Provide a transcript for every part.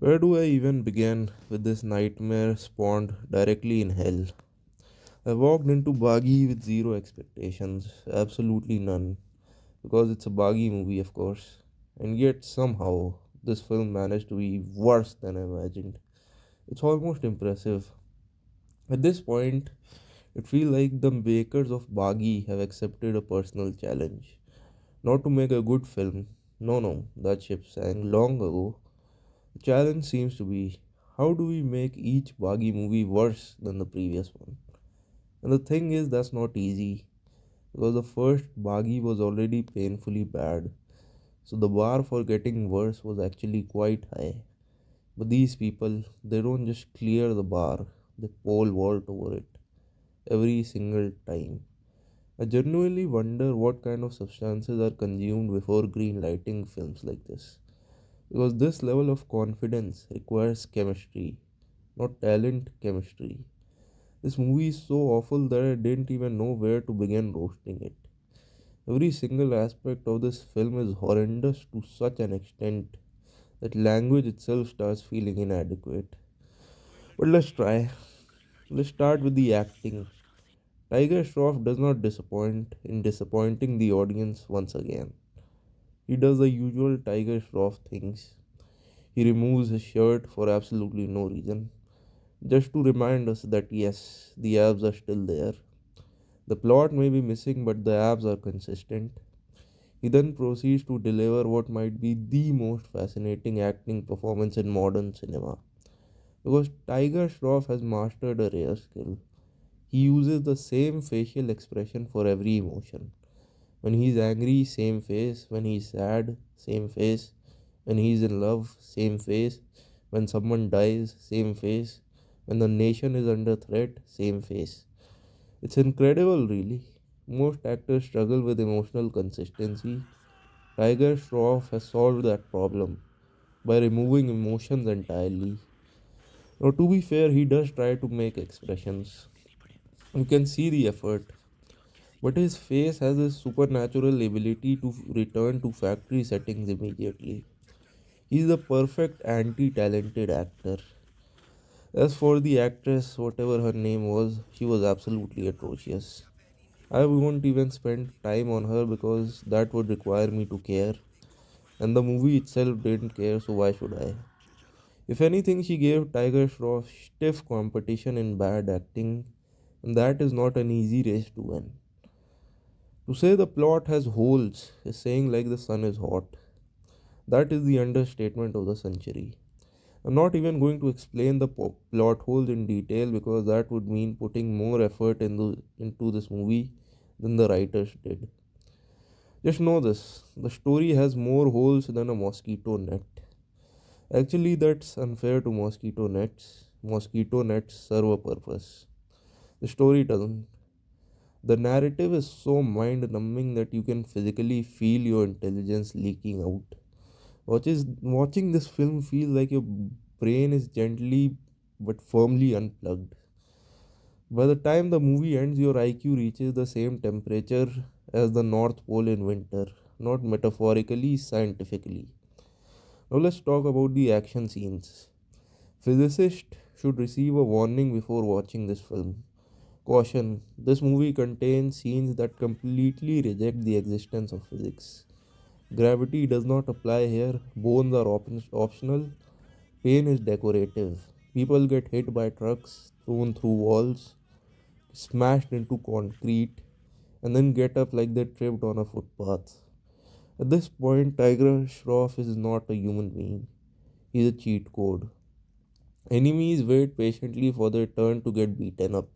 Where do I even begin with this nightmare spawned directly in hell? I walked into Baaghi with zero expectations, absolutely none, because it's a Baaghi movie, of course. And yet, somehow, this film managed to be worse than I imagined. It's almost impressive. At this point, it feels like the makers of Baaghi have accepted a personal challenge. Not to make a good film, no, that ship sank long ago. The challenge seems to be how do we make each Baghi movie worse than the previous one? And the thing is, that's not easy because the first Baghi was already painfully bad, so the bar for getting worse was actually quite high. But these people, they don't just clear the bar, they pole vault over it every single time. I genuinely wonder what kind of substances are consumed before green lighting films like this. Because this level of confidence requires chemistry, not talent, chemistry. This movie is so awful that I didn't even know where to begin roasting it. Every single aspect of this film is horrendous to such an extent that language itself starts feeling inadequate. But let's try. Let's start with the acting. Tiger Shroff does not disappoint in disappointing the audience once again. He does the usual Tiger Shroff things. He removes his shirt for absolutely no reason, just to remind us that yes, the abs are still there. The plot may be missing, but the abs are consistent. He then proceeds to deliver what might be the most fascinating acting performance in modern cinema. Because Tiger Shroff has mastered a rare skill. He uses the same facial expression for every emotion. When he's angry, same face. When he's sad, same face. When he's in love, same face. When someone dies, same face. When the nation is under threat, same face. It's incredible, really. Most actors struggle with emotional consistency. Tiger Shroff has solved that problem by removing emotions entirely. Now, to be fair, he does try to make expressions. You can see the effort, but his face has a supernatural ability to return to factory settings immediately. He's the perfect anti talented actor. As for the actress, whatever her name was, she was absolutely atrocious. I won't even spend time on her because that would require me to care, and the movie itself didn't care, so why should I? If anything, she gave Tiger Shroff stiff competition in bad acting, and that is not an easy race to win. To say the plot has holes is saying like the sun is hot. That is the understatement of the century. I'm not even going to explain the plot holes in detail because that would mean putting more effort into this movie than the writers did. Just know this, the story has more holes than a mosquito net. Actually, that's unfair to mosquito nets. Mosquito nets serve a purpose. The story doesn't. The narrative is so mind numbing that you can physically feel your intelligence leaking out. Watching this film feels like your brain is gently but firmly unplugged. By the time the movie ends, your IQ reaches the same temperature as the North Pole in winter, not metaphorically, scientifically. Now let's talk about the action scenes. Physicists should receive a warning before watching this film. Caution, this movie contains scenes that completely reject the existence of physics. Gravity does not apply here, bones are optional, pain is decorative. People get hit by trucks, thrown through walls, smashed into concrete, and then get up like they tripped on a footpath. At this point, Tiger Shroff is not a human being, he's a cheat code. Enemies wait patiently for their turn to get beaten up.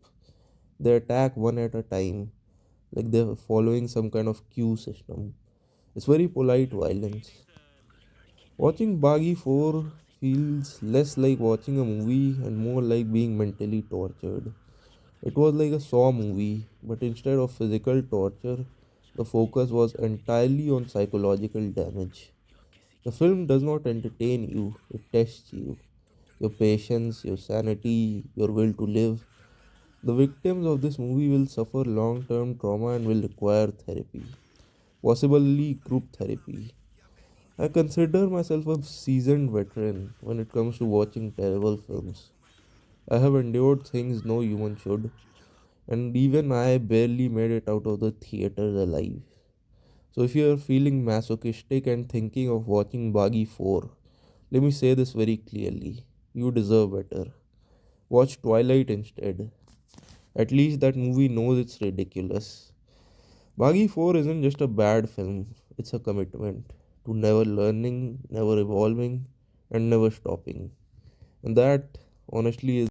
They attack one at a time, like they're following some kind of queue system. It's very polite violence. Watching Baghi 4 feels less like watching a movie and more like being mentally tortured. It was like a Saw movie, but instead of physical torture, the focus was entirely on psychological damage. The film does not entertain you, it tests you. Your patience, your sanity, your will to live. The victims of this movie will suffer long term trauma and will require therapy, possibly group therapy. I consider myself a seasoned veteran when it comes to watching terrible films. I have endured things no human should, and even I barely made it out of the theaters alive. So if you are feeling masochistic and thinking of watching Baaghi 4, let me say this very clearly. You deserve better. Watch Twilight instead. At least that movie knows it's ridiculous. Baaghi 4 isn't just a bad film, it's a commitment to never learning, never evolving, and never stopping. And that, honestly, is